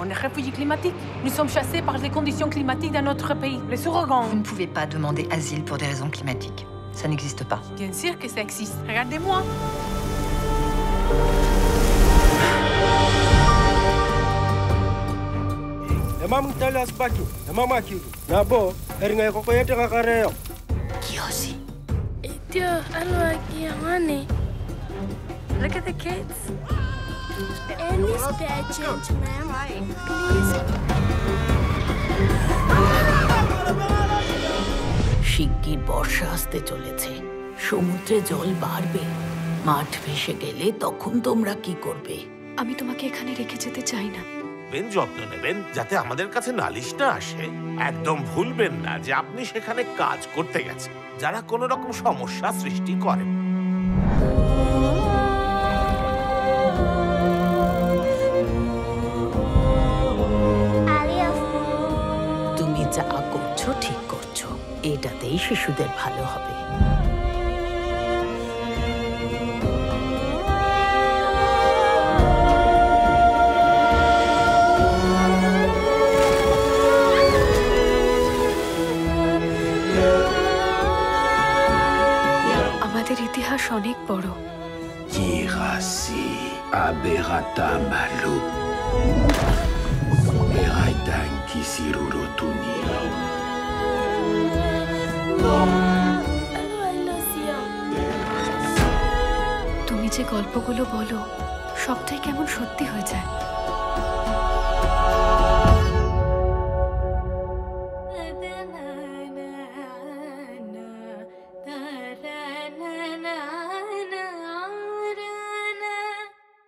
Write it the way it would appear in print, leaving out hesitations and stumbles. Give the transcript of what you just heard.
On est réfugiés climatiques. Nous sommes chassés par les conditions climatiques dans notre pays. Les ouragans. Vous ne pouvez pas demander asile pour des raisons climatiques. Ça n'existe pas. Bien sûr que ça existe. Regardez-moi. Kiyoshi. Look at the kids. And this bad gentleman, please. শিগগির বর্ষা আসতে চলেছে, সমুদ্রে জল বাড়বে, মাঠ ভেসে গেলে তখন তোমরা কি করবে? আমি তোমাকে এখানে রেখে যেতে চাই না। যত্ন নেবেন যাতে আমাদের কাছে নালিশ না আসে। একদম ভুলবেন না যে আপনি সেখানে কাজ করতে গেছেন যারা কোনো রকম সমস্যা সৃষ্টি করেন। তুমি যা করছো ঠিক করছো, এটাতেই শিশুদের ভালো হবে। আমাদের ইতিহাস অনেক বড়। Kirasi aberata malu. Eraitan kisirurotuni. তুমি যে গল্পগুলো বলো সবটাই কেমন সত্যি হয়ে যায়।